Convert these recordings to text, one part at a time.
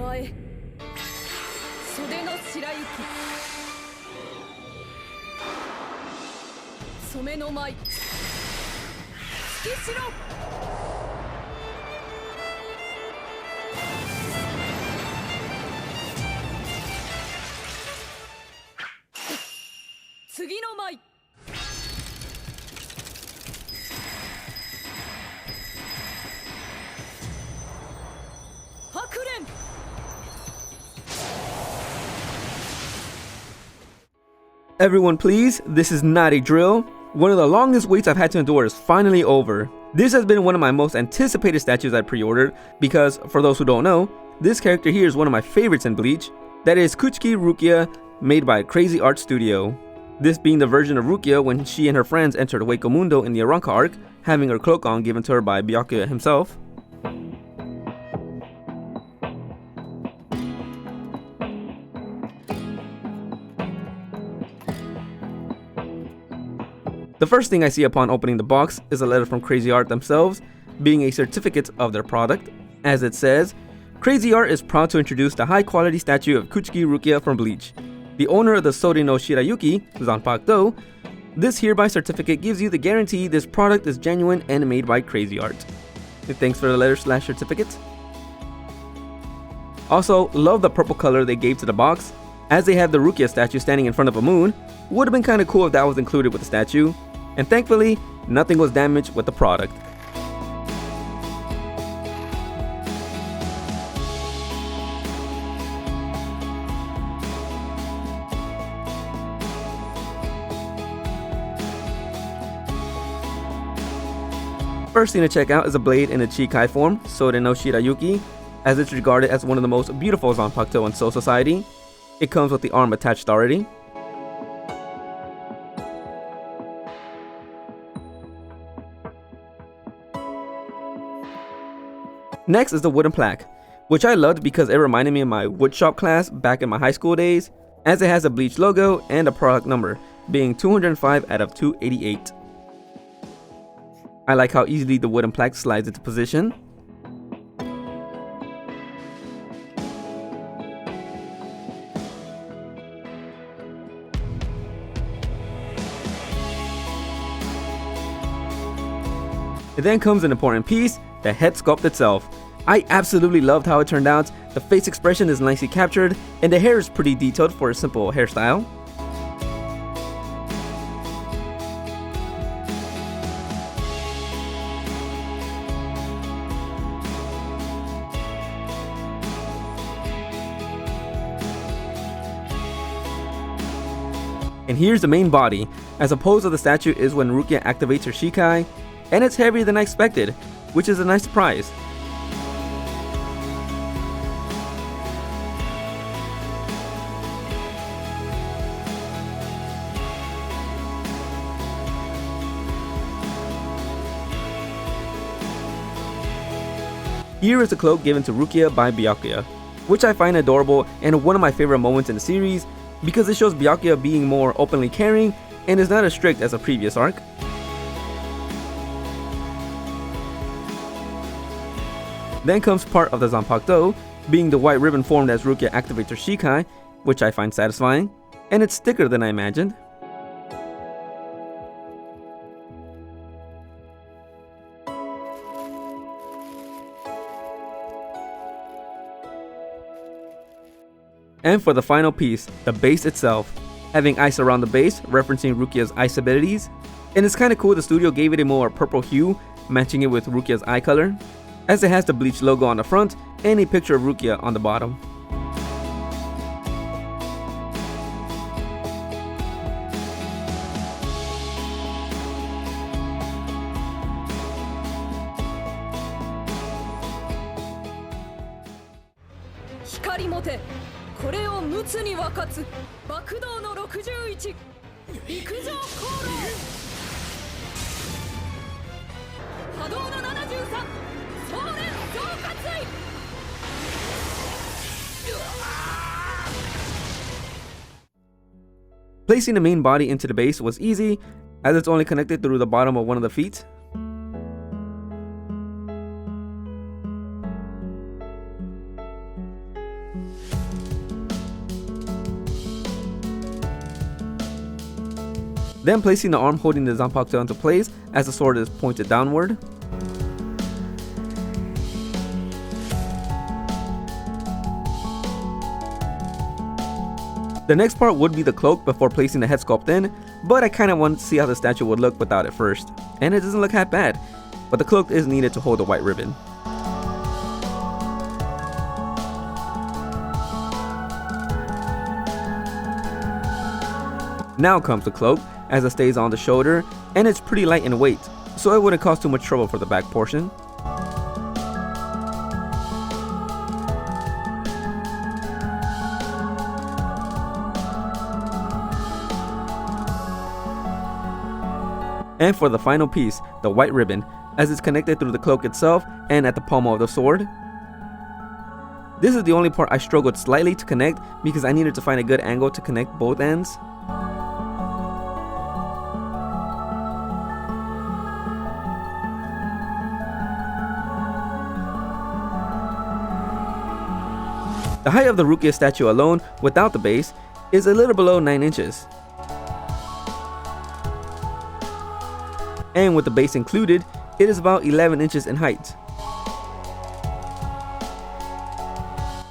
前袖の白雪染めの舞月白次の舞白蓮 Everyone please, this is not a drill. One of the longest waits I've had to endure is finally over. This has been one of my most anticipated statues I pre-ordered because, for those who don't know, this character here is one of my favorites in Bleach. That is Kuchiki Rukia, made by Krazy Art Studio. This being the version of Rukia when she and her friends entered Hueco Mundo in the Aranka arc, having her cloak on given to her by Byakuya himself. The first thing I see upon opening the box is a letter from Krazy Art themselves, being a certificate of their product. As it says, Krazy Art is proud to introduce the high-quality statue of Kuchiki Rukia from Bleach. The owner of the Sori no Shirayuki, Zanpakuto, this hereby certificate gives you the guarantee this product is genuine and made by Krazy Art. Thanks for the letter/certificate. Also, love the purple color they gave to the box, as they have the Rukia statue standing in front of a moon. Would have been kinda cool if that was included with the statue. And thankfully, nothing was damaged with the product. First thing to check out is a blade in a Chikai form, Sori no Shirayuki, as it's regarded as one of the most beautiful Zanpakuto in Soul Society. It comes with the arm attached already. Next is the wooden plaque, which I loved because it reminded me of my woodshop class back in my high school days, as it has a Bleach logo and a product number, being 205 out of 288. I like how easily the wooden plaque slides into position. It then comes an important piece, the head sculpt itself. I absolutely loved how it turned out. The face expression is nicely captured, and the hair is pretty detailed for a simple hairstyle. And here's the main body. As a pose of the statue is when Rukia activates her Shikai, and it's heavier than I expected, which is a nice surprise. Here is the cloak given to Rukia by Byakuya, which I find adorable and one of my favorite moments in the series because it shows Byakuya being more openly caring and is not as strict as a previous arc. Then comes part of the Zanpakuto, being the white ribbon formed as Rukia activates her Shikai, which I find satisfying, and it's thicker than I imagined. And for the final piece, the base itself, having ice around the base, referencing Rukia's ice abilities. And it's kinda cool the studio gave it a more purple hue, matching it with Rukia's eye color, as it has the Bleach logo on the front and a picture of Rukia on the bottom. Hikari mote, これを陸奥に分かつ爆動の61陸上航路波動の73総連総括意 Placing the main body into the base was easy, as it's only connected through the bottom of one of the feet. Then placing the arm holding the Zanpakuto into place as the sword is pointed downward. The next part would be the cloak before placing the head sculpt in, but I kinda wanted to see how the statue would look without it first, and it doesn't look that bad, but the cloak is needed to hold the white ribbon. Now comes the cloak, as it stays on the shoulder, and it's pretty light in weight, so it wouldn't cause too much trouble for the back portion. And for the final piece, the white ribbon, as it's connected through the cloak itself and at the pommel of the sword. This is the only part I struggled slightly to connect because I needed to find a good angle to connect both ends. The height of the Rukia statue alone, without the base, is a little below 9 inches. And with the base included, it is about 11 inches in height.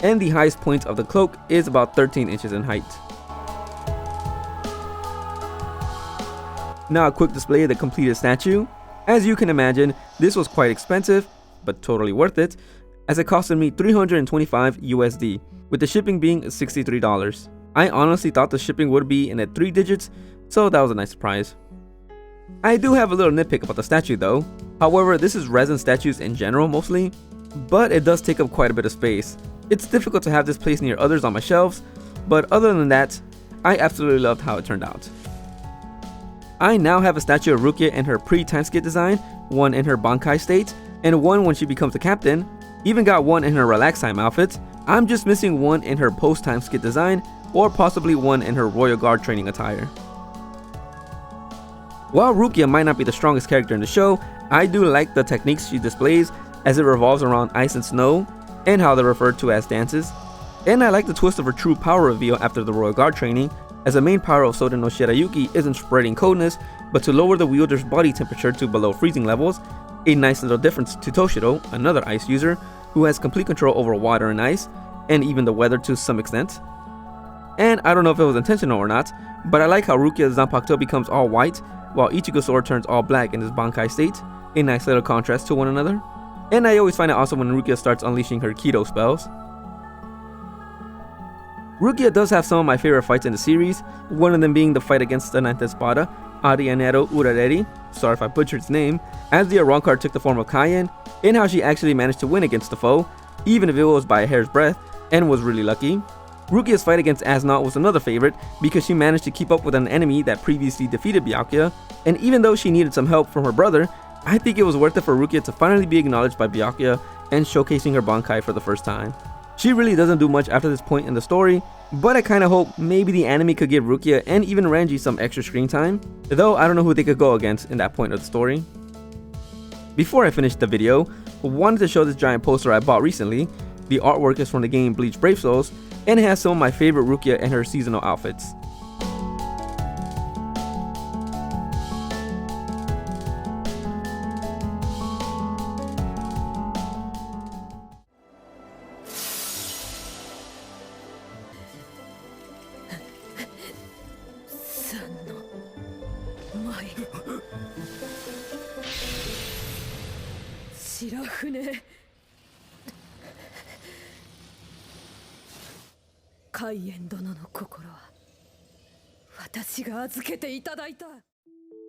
And the highest point of the cloak is about 13 inches in height. Now a quick display of the completed statue. As you can imagine, this was quite expensive, but totally worth it, as it costed me 325 USD, with the shipping being $63. I honestly thought the shipping would be in the 3 digits, so that was a nice surprise. I do have a little nitpick about the statue though. However, this is resin statues in general mostly, but it does take up quite a bit of space. It's difficult to have this placed near others on my shelves, but other than that, I absolutely loved how it turned out. I now have a statue of Rukia in her pre-time skip design, one in her Bankai state, and one when she becomes a captain. Even got one in her relax time outfit. I'm just missing one in her post-time skip design, or possibly one in her Royal Guard training attire. While Rukia might not be the strongest character in the show, I do like the techniques she displays as it revolves around ice and snow, and how they're referred to as dances. And I like the twist of her true power reveal after the Royal Guard training, as the main power of Soden no Shirayuki isn't spreading coldness, but to lower the wielder's body temperature to below freezing levels, a nice little difference to Toshiro, another ice user, who has complete control over water and ice, and even the weather to some extent. And I don't know if it was intentional or not, but I like how Rukia's Zanpakuto becomes all white, while Ichigo's sword turns all black in his Bankai state, a nice little contrast to one another. And I always find it awesome when Rukia starts unleashing her Kido spells. Rukia does have some of my favorite fights in the series, one of them being the fight against the Ninth Espada, Arianero Urareri, sorry if I butchered his name, as the Aron card took the form of Kaien, and how she actually managed to win against the foe, even if it was by a hair's breadth, and was really lucky. Rukia's fight against Asnaut was another favorite because she managed to keep up with an enemy that previously defeated Byakuya, and even though she needed some help from her brother, I think it was worth it for Rukia to finally be acknowledged by Byakuya and showcasing her Bankai for the first time. She really doesn't do much after this point in the story, but I kinda hope maybe the anime could give Rukia and even Ranji some extra screen time, though I don't know who they could go against in that point of the story. Before I finish the video, I wanted to show this giant poster I bought recently. The artwork is from the game Bleach Brave Souls, and it has some of my favorite Rukia and her seasonal outfits.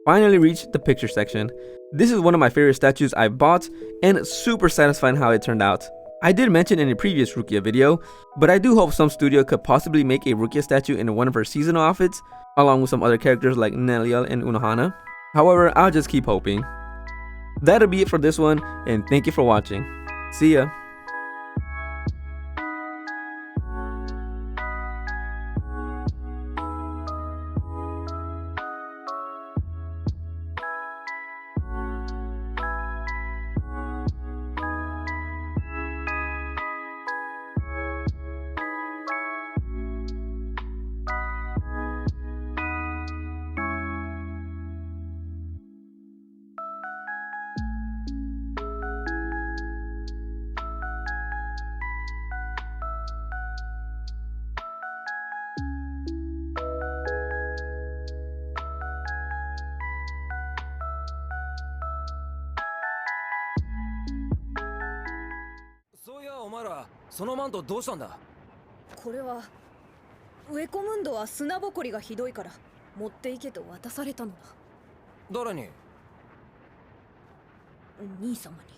Finally reached the picture section. This is one of my favorite statues I've bought, and super satisfying how it turned out. I did mention in a previous Rukia video, but I do hope some studio could possibly make a Rukia statue in one of her seasonal outfits, along with some other characters like Neliel and Unohana. However, I'll just keep hoping. That'll be it for this one, and thank you for watching. See ya! そのマントどうしたんだ？これはウェコムンドは砂ぼこりがひどいから持っていけと渡されたのだ。誰に？兄様に。